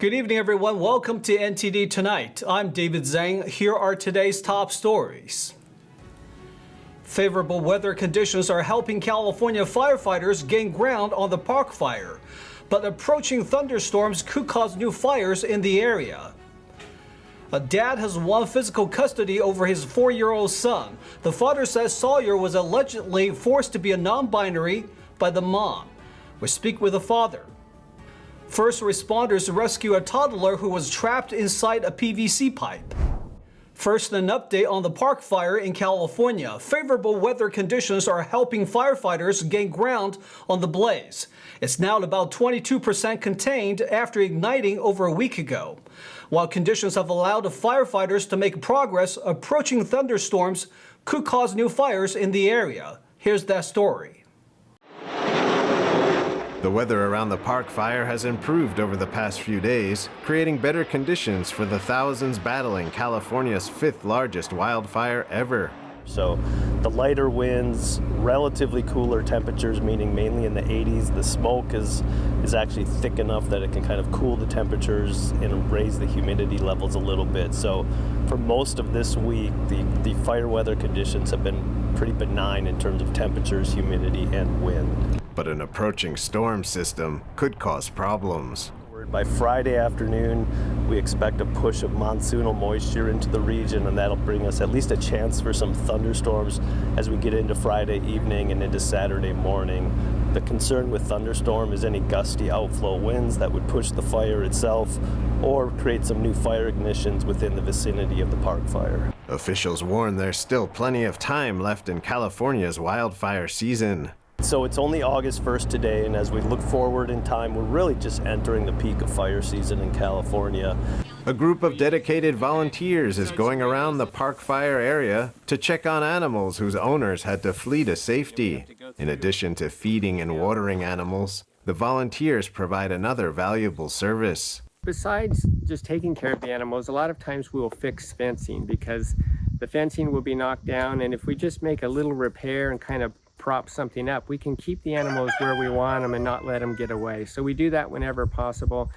Good evening, everyone. Welcome to NTD Tonight. I'm David Zhang. Here are today's top stories. Favorable weather conditions are helping California firefighters gain ground on the park fire, but approaching thunderstorms could cause new fires in the area. A dad has won physical custody over his 4-year-old son. The father says Sawyer was allegedly forced to be a non-binary by the mom. We speak with the father. First responders rescue a toddler who was trapped inside a PVC pipe. First, an update on the park fire in California. Favorable weather conditions are helping firefighters gain ground on the blaze. It's now at about 22% contained after igniting over a week ago. While conditions have allowed the firefighters to make progress, approaching thunderstorms could cause new fires in the area. Here's that story. The weather around the park fire has improved over the past few days, creating better conditions for the thousands battling California's 5th largest wildfire ever. So the lighter winds, relatively cooler temperatures, meaning mainly in the 80s. The smoke is actually thick enough that it can kind of cool the temperatures and raise the humidity levels a little bit. So for most of this week, the fire weather conditions have been pretty benign in terms of temperatures, humidity, and wind. But an approaching storm system could cause problems. By Friday afternoon, we expect a push of monsoonal moisture into the region, and that'll bring us at least a chance for some thunderstorms as we get into Friday evening and into Saturday morning. The concern with thunderstorm is any gusty outflow winds that would push the fire itself or create some new fire ignitions within the vicinity of the park fire. Officials warn there's still plenty of time left in California's wildfire season. So it's only August 1st today, and as we look forward in time, we're really just entering the peak of fire season in California. A group of dedicated volunteers is going around the park fire area to check on animals whose owners had to flee to safety. In addition to feeding and watering animals, the volunteers provide another valuable service. Besides just taking care of the animals, a lot of times we will fix fencing because the fencing will be knocked down, and if we just make a little repair and kind of prop something up, we can keep the animals where we want them and not let them get away. So we do that whenever possible.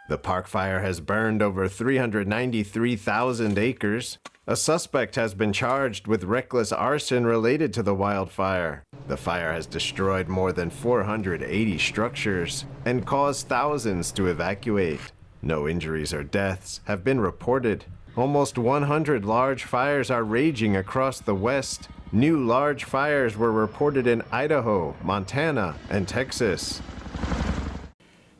The park fire has burned over 393,000 acres. A suspect has been charged with reckless arson related to the wildfire. The fire has destroyed more than 480 structures and caused thousands to evacuate. No injuries or deaths have been reported. Almost 100 large fires are raging across the West. New large fires were reported in Idaho, Montana, and Texas.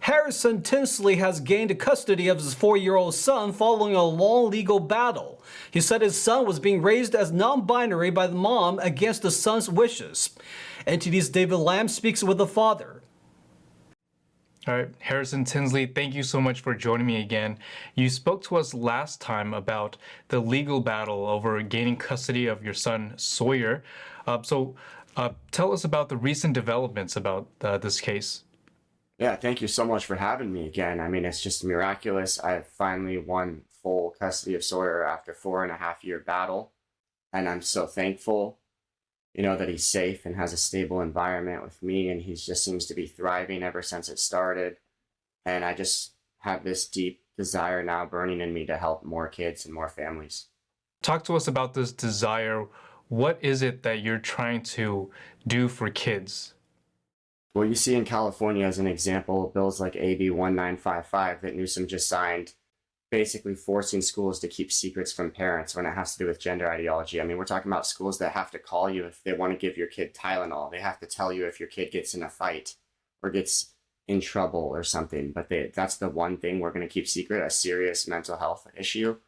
Harrison Tinsley has gained custody of his 4-year-old son following a long legal battle. He said his son was being raised as non-binary by the mom against the son's wishes. NTD's David Lamb speaks with the father. All right, Harrison Tinsley, thank you so much for joining me again. You spoke to us last time about the legal battle over gaining custody of your son, Sawyer. Tell us about the recent developments about this case. Yeah, thank you so much for having me again. I mean, it's just miraculous. I finally won full custody of Sawyer after 4.5-year battle, and I'm so thankful, that he's safe and has a stable environment with me, and he just seems to be thriving ever since it started. And I just have this deep desire now burning in me to help more kids and more families. Talk to us about this desire. What is it that you're trying to do for kids? Well, you see in California, as an example, bills like AB 1955 that Newsom just signed, basically forcing schools to keep secrets from parents when it has to do with gender ideology. I mean, we're talking about schools that have to call you if they want to give your kid Tylenol. They have to tell you if your kid gets in a fight or gets in trouble or something. But that's the one thing we're going to keep secret, a serious mental health issue.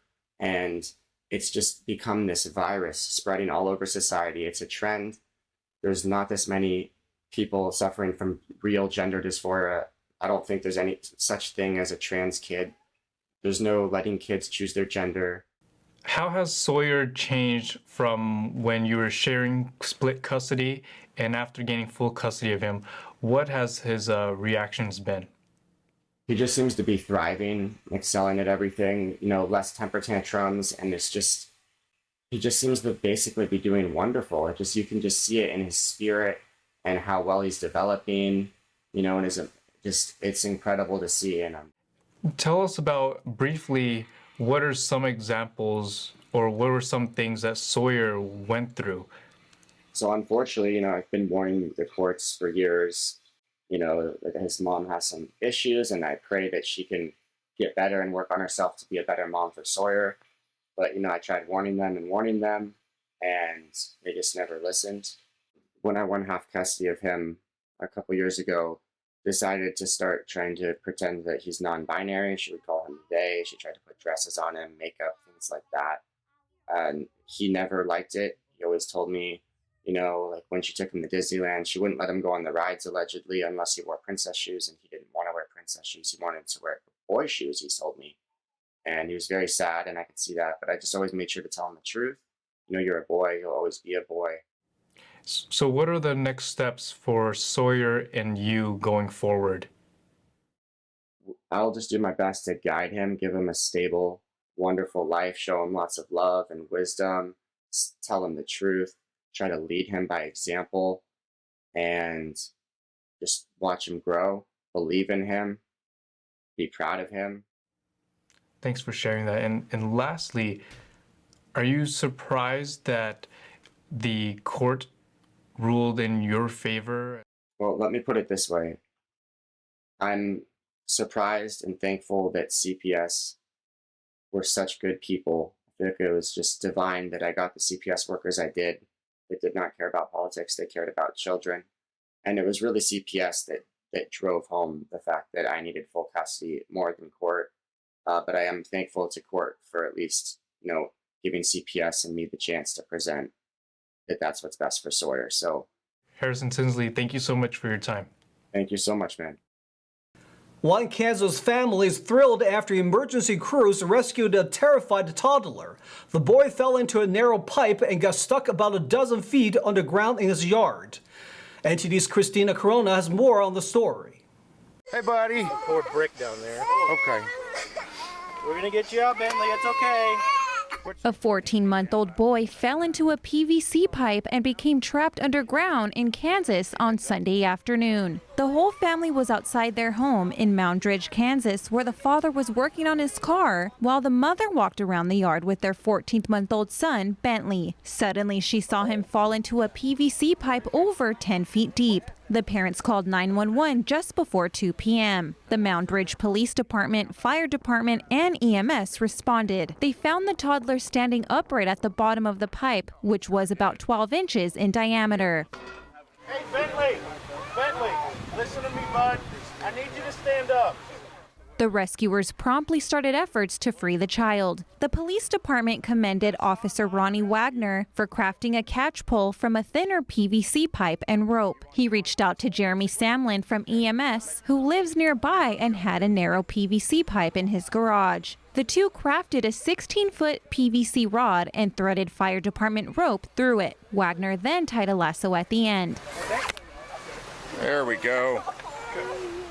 And it's just become this virus spreading all over society. It's a trend. There's not this many people suffering from real gender dysphoria. I don't think there's any such thing as a trans kid. There's no letting kids choose their gender. How has Sawyer changed from when you were sharing split custody and after gaining full custody of him? What has his reactions been? He just seems to be thriving, excelling at everything, less temper tantrums, and he just seems to basically be doing wonderful. You can just see it in his spirit and how well he's developing, and it's incredible to see. And Tell us about briefly what are some examples or what were some things that Sawyer went through? So unfortunately, I've been warning the courts for years, that his mom has some issues, and I pray that she can get better and work on herself to be a better mom for Sawyer. But, I tried warning them, and they just never listened. When I won half custody of him a couple years ago, decided to start trying to pretend that he's non-binary. She would call him they. She tried to put dresses on him, makeup, things like that. And he never liked it. He always told me, like when she took him to Disneyland, she wouldn't let him go on the rides allegedly unless he wore princess shoes, and he didn't want to wear princess shoes. He wanted to wear boy shoes, he told me. And he was very sad, and I could see that. But I just always made sure to tell him the truth. You're a boy. You'll always be a boy. So what are the next steps for Sawyer and you going forward? I'll just do my best to guide him, give him a stable, wonderful life, show him lots of love and wisdom, tell him the truth, try to lead him by example, and just watch him grow, believe in him, be proud of him. Thanks for sharing that. And lastly, are you surprised that the court ruled in your favor? Well, let me put it this way. I'm surprised and thankful that CPS were such good people. I feel like it was just divine that I got the CPS workers I did that did not care about politics. They cared about children. And it was really CPS that drove home the fact that I needed full custody more than court. But I am thankful to court for at least, giving CPS and me the chance to present that that's what's best for Sawyer. So, Harrison Tinsley, thank you so much for your time. Thank you so much, man. One Kansas family is thrilled after emergency crews rescued a terrified toddler. The boy fell into a narrow pipe and got stuck about a dozen feet underground in his yard. NTD's Christina Corona has more on the story. Hey, buddy. Pour brick down there. Okay. We're going to get you out, Bentley. It's okay. A 14-month-old boy fell into a PVC pipe and became trapped underground in Kansas on Sunday afternoon. The whole family was outside their home in Moundridge, Kansas, where the father was working on his car while the mother walked around the yard with their 14-month-old son, Bentley. Suddenly, she saw him fall into a PVC pipe over 10 feet deep. The parents called 911 just before 2 p.m. The Moundridge Police Department, Fire Department, and EMS responded. They found the toddler standing upright at the bottom of the pipe, which was about 12 inches in diameter. Hey, Bentley, listen to me, bud. I need you to stand up. The rescuers promptly started efforts to free the child. The police department commended Officer Ronnie Wagner for crafting a catch pole from a thinner PVC pipe and rope. He reached out to Jeremy Samlin from EMS, who lives nearby and had a narrow PVC pipe in his garage. The two crafted a 16-foot PVC rod and threaded fire department rope through it. Wagner then tied a lasso at the end. There we go.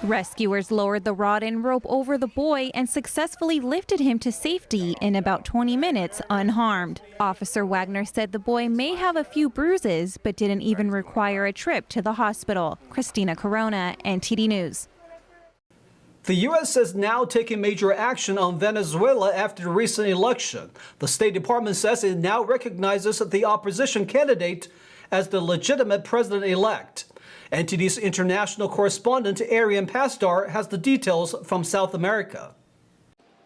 Rescuers lowered the rod and rope over the boy and successfully lifted him to safety in about 20 minutes unharmed. Officer Wagner said the boy may have a few bruises, but didn't even require a trip to the hospital. Christina Corona, NTD News. The U.S. is now taking major action on Venezuela after the recent election. The State Department says it now recognizes the opposition candidate as the legitimate president-elect. NTD's international correspondent Arian Pastar has the details from South America.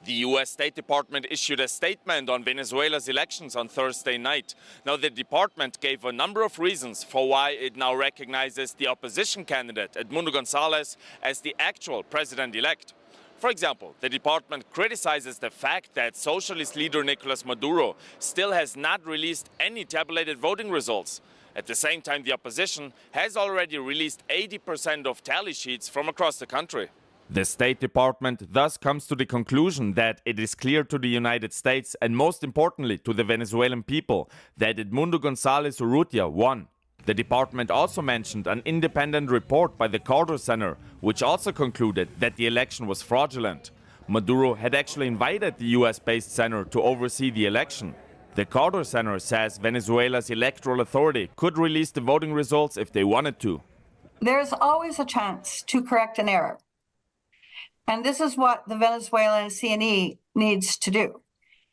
The U.S. State Department issued a statement on Venezuela's elections on Thursday night. Now, the department gave a number of reasons for why it now recognizes the opposition candidate, Edmundo Gonzalez, as the actual president-elect. For example, the department criticizes the fact that socialist leader Nicolas Maduro still has not released any tabulated voting results. At the same time, the opposition has already released 80% of tally sheets from across the country. The State Department thus comes to the conclusion that it is clear to the United States and most importantly to the Venezuelan people that Edmundo González Urrutia won. The department also mentioned an independent report by the Carter Center, which also concluded that the election was fraudulent. Maduro had actually invited the US-based center to oversee the election. The Carter Center says Venezuela's electoral authority could release the voting results if they wanted to. There's always a chance to correct an error. And this is what the Venezuelan CNE needs to do.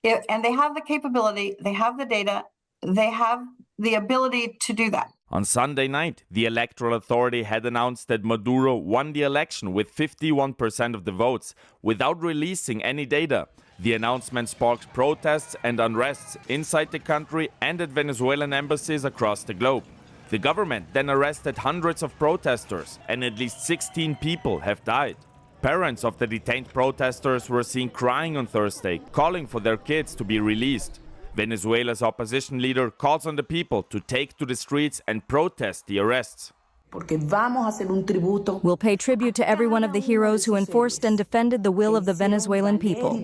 And they have the capability, they have the data, they have the ability to do that. On Sunday night, the Electoral Authority had announced that Maduro won the election with 51% of the votes without releasing any data. The announcement sparked protests and unrests inside the country and at Venezuelan embassies across the globe. The government then arrested hundreds of protesters, and at least 16 people have died. Parents of the detained protesters were seen crying on Thursday, calling for their kids to be released. Venezuela's opposition leader calls on the people to take to the streets and protest the arrests. We'll pay tribute to every one of the heroes who enforced and defended the will of the Venezuelan people.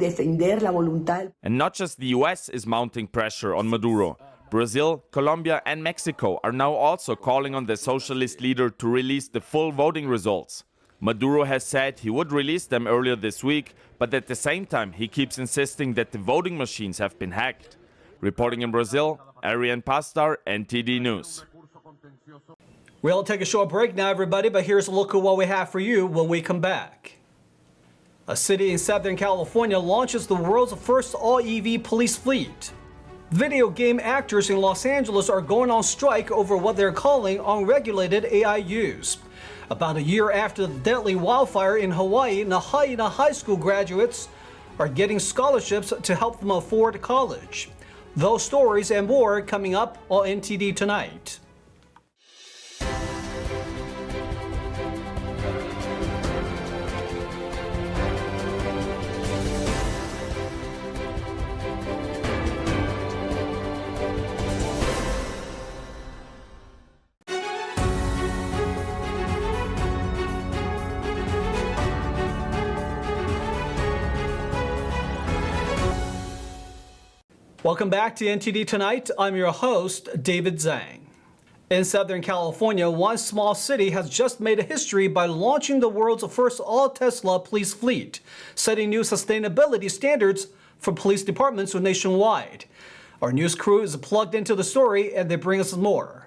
And not just the US is mounting pressure on Maduro. Brazil, Colombia and Mexico are now also calling on the socialist leader to release the full voting results. Maduro has said he would release them earlier this week, but at the same time he keeps insisting that the voting machines have been hacked. Reporting in Brazil, Arian Pastar, NTD News. We'll take a short break now, everybody, but here's a look at what we have for you when we come back. A city in Southern California launches the world's first all-EV police fleet. Video game actors in Los Angeles are going on strike over what they're calling unregulated AI use. About a year after the deadly wildfire in Hawaii, Lahaina high school graduates are getting scholarships to help them afford college. Those stories and more coming up on NTD Tonight. Welcome back to NTD Tonight. I'm your host, David Zhang. In Southern California, one small city has just made a history by launching the world's first all-Tesla police fleet, setting new sustainability standards for police departments nationwide. Our news crew is plugged into the story, and they bring us more.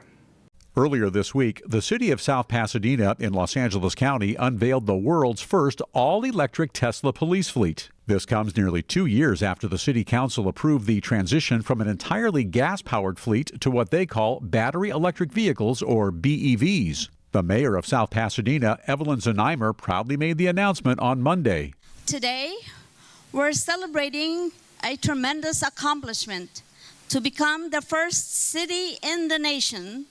Earlier this week, the city of South Pasadena in Los Angeles County unveiled the world's first all-electric Tesla police fleet. This comes nearly 2 years after the city council approved the transition from an entirely gas-powered fleet to what they call battery electric vehicles, or BEVs. The mayor of South Pasadena, Evelyn Znaimer, proudly made the announcement on Monday. Today, we're celebrating a tremendous accomplishment to become the first city in the nation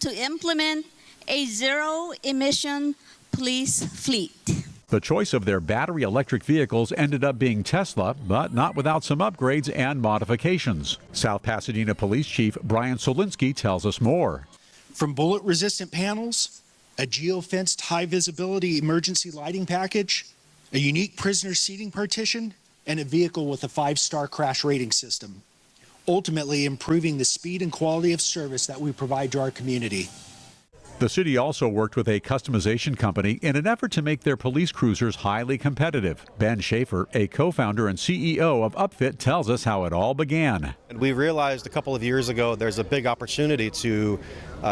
to implement a zero-emission police fleet. The choice of their battery electric vehicles ended up being Tesla, but not without some upgrades and modifications. South Pasadena Police Chief Brian Solinsky tells us more. From bullet-resistant panels, a geofenced high-visibility emergency lighting package, a unique prisoner seating partition, and a vehicle with a 5-star crash rating system, ultimately improving the speed and quality of service that we provide to our community. The city also worked with a customization company in an effort to make their police cruisers highly competitive. Ben Schaefer, a co-founder and CEO of Upfit, tells us how it all began. And we realized a couple of years ago there's a big opportunity to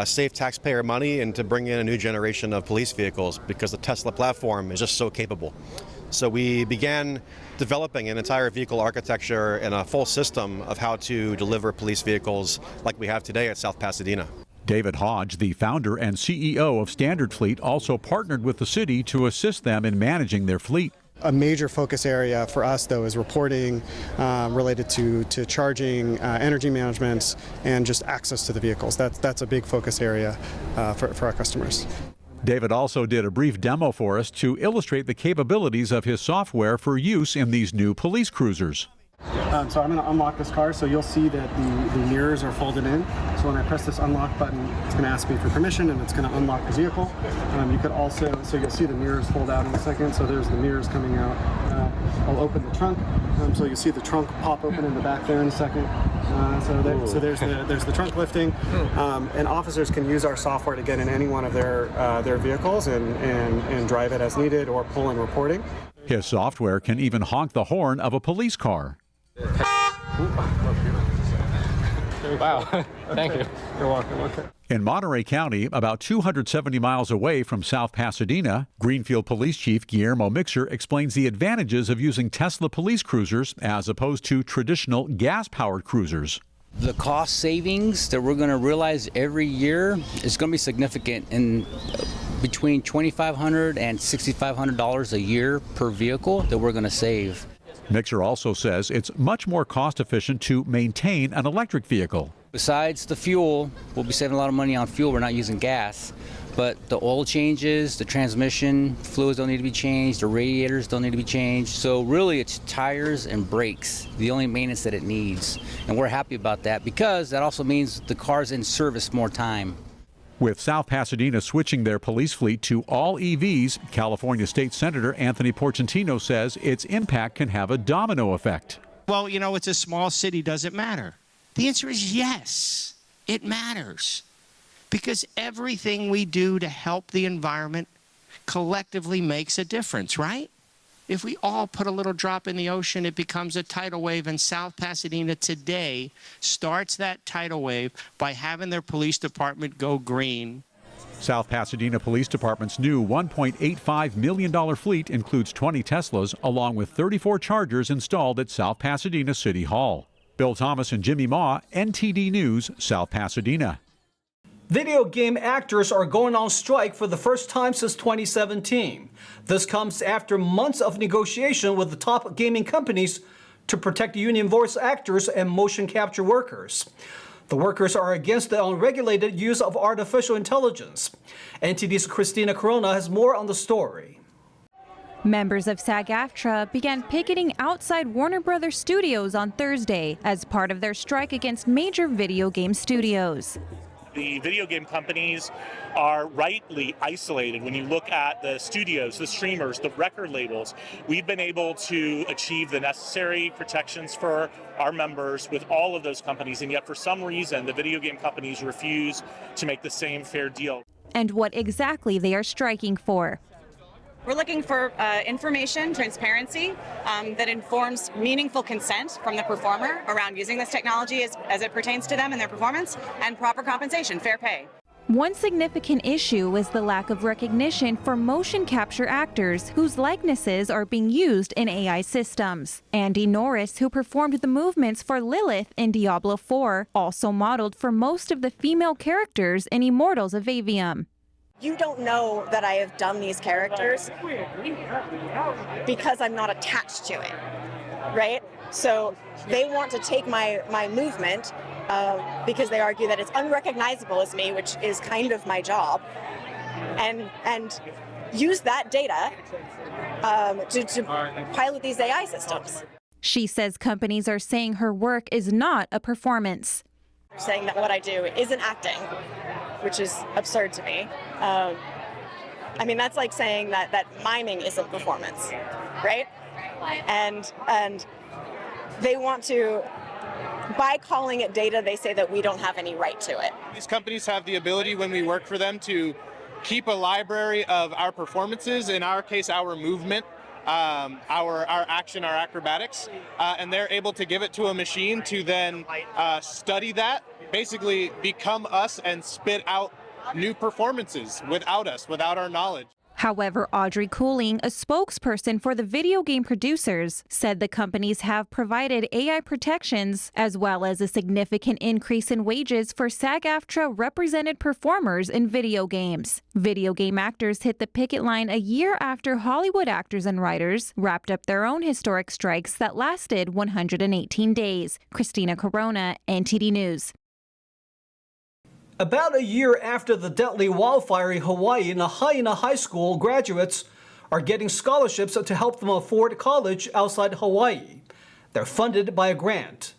save taxpayer money and to bring in a new generation of police vehicles because the Tesla platform is just so capable. So we began developing an entire vehicle architecture and a full system of how to deliver police vehicles like we have today at South Pasadena. David Hodge, the founder and CEO of Standard Fleet, also partnered with the city to assist them in managing their fleet. A major focus area for us, though, is reporting related to charging, energy management, and just access to the vehicles. That's a big focus area for our customers. David also did a brief demo for us to illustrate the capabilities of his software for use in these new police cruisers. So I'm going to unlock this car, so you'll see that the mirrors are folded in. So when I press this unlock button, it's going to ask me for permission, and it's going to unlock the vehicle. You could also, so you'll see the mirrors fold out in a second. So there's the mirrors coming out. I'll open the trunk, so you'll see the trunk pop open in the back there in a second. So there's the trunk lifting, and officers can use our software to get in any one of their vehicles and drive it as needed or pull in reporting. His software can even honk the horn of a police car. Wow, thank you. You're welcome. Okay. In Monterey County, about 270 miles away from South Pasadena, Greenfield Police Chief Guillermo Mixer explains the advantages of using Tesla police cruisers as opposed to traditional gas-powered cruisers. The cost savings that we're going to realize every year is going to be significant, in between $2,500 and $6,500 a year per vehicle that we're going to save. Mixer also says it's much more cost efficient to maintain an electric vehicle. Besides the fuel, we'll be saving a lot of money on fuel. We're not using gas, but the oil changes, the transmission fluids don't need to be changed, the radiators don't need to be changed. So really it's tires and brakes, the only maintenance that it needs. And we're happy about that because that also means the car's in service more time. With South Pasadena switching their police fleet to all EVs, California State Senator Anthony Porcentino says its impact can have a domino effect. Well, you know, it's a small city. Does it matter? The answer is yes, it matters. Because everything we do to help the environment collectively makes a difference, right? If we all put a little drop in the ocean, it becomes a tidal wave, and South Pasadena today starts that tidal wave by having their police department go green. South Pasadena Police Department's new $1.85 million fleet includes 20 Teslas, along with 34 Chargers installed at South Pasadena City Hall. Bill Thomas and Jimmy Ma, NTD News, South Pasadena. Video game actors are going on strike for the first time since 2017. This comes after months of negotiation with the top gaming companies to protect union voice actors and motion capture workers. The workers are against the unregulated use of artificial intelligence. NTD's Christina Corona has more on the story. Members of SAG-AFTRA began picketing outside Warner Brothers Studios on Thursday as part of their strike against major video game studios. The video game companies are rightly isolated. When you look at the studios, the streamers, the record labels, we've been able to achieve the necessary protections for our members with all of those companies, and yet for some reason the video game companies refuse to make the same fair deal. And what exactly they are striking for. We're looking for information, transparency that informs meaningful consent from the performer around using this technology as it pertains to them and their performance, and proper compensation, fair pay. One significant issue is the lack of recognition for motion capture actors whose likenesses are being used in AI systems. Andy Norris, who performed the movements for Lilith in Diablo 4, also modeled for most of the female characters in Immortals of Avium. You don't know that I have done these characters because I'm not attached to it, right? So they want to take my movement because they argue that it's unrecognizable as me, which is kind of my job, and use that data to pilot these AI systems. She says companies are saying her work is not a performance. Saying that what I do isn't acting, which is absurd to me. I mean, that's like saying that miming isn't performance, right? And they want to, by calling it data, they say that we don't have any right to it. These companies have the ability, when we work for them, to keep a library of our performances, in our case, our movement, our action, our acrobatics, and they're able to give it to a machine to then study that, basically become us and spit out new performances without us, without our knowledge. However, Audrey Cooling, a spokesperson for the video game producers, said the companies have provided AI protections as well as a significant increase in wages for SAG-AFTRA represented performers in video games. Video game actors hit the picket line a year after Hollywood actors and writers wrapped up their own historic strikes that lasted 118 days. Christina Corona, NTD News. About a year after the deadly wildfire in Hawaii, Lahaina High School graduates are getting scholarships to help them afford college outside Hawaii. They're funded by a grant.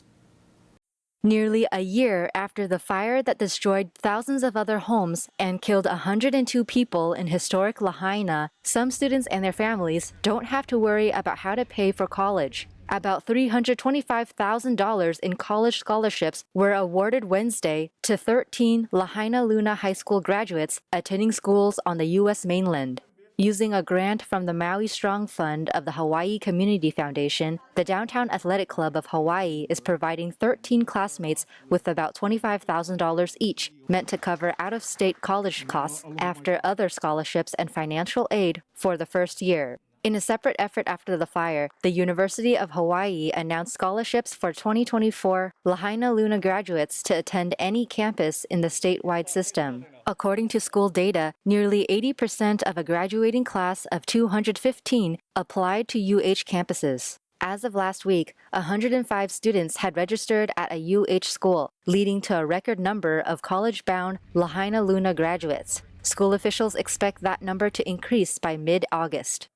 Nearly a year after the fire that destroyed thousands of other homes and killed 102 people in historic Lahaina, some students and their families don't have to worry about how to pay for college. About $325,000 in college scholarships were awarded Wednesday to 13 Lahaina Luna High School graduates attending schools on the U.S. mainland. Using a grant from the Maui Strong Fund of the Hawaii Community Foundation, the Downtown Athletic Club of Hawaii is providing 13 classmates with about $25,000 each, meant to cover out-of-state college costs after other scholarships and financial aid for the first year. In a separate effort after the fire, the University of Hawaii announced scholarships for 2024 Lahaina Luna graduates to attend any campus in the statewide system. According to school data, nearly 80% of a graduating class of 215 applied to UH campuses. As of last week, 105 students had registered at a UH school, leading to a record number of college-bound Lahaina Luna graduates. School officials expect that number to increase by mid-August.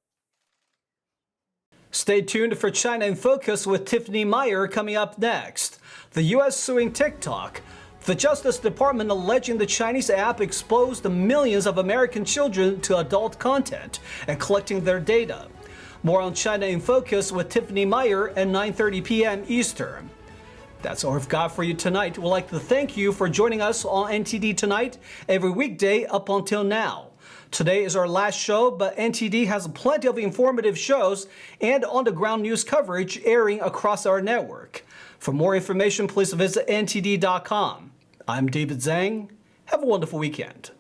Stay tuned for China in Focus with Tiffany Meyer coming up next. The U.S. suing TikTok. The Justice Department alleging the Chinese app exposed the millions of American children to adult content and collecting their data. More on China in Focus with Tiffany Meyer at 9:30 p.m. Eastern. That's all we've got for you tonight. We'd like to thank you for joining us on NTD Tonight every weekday up until now. Today is our last show, but NTD has plenty of informative shows and on-the-ground news coverage airing across our network. For more information, please visit ntd.com. I'm David Zhang. Have a wonderful weekend.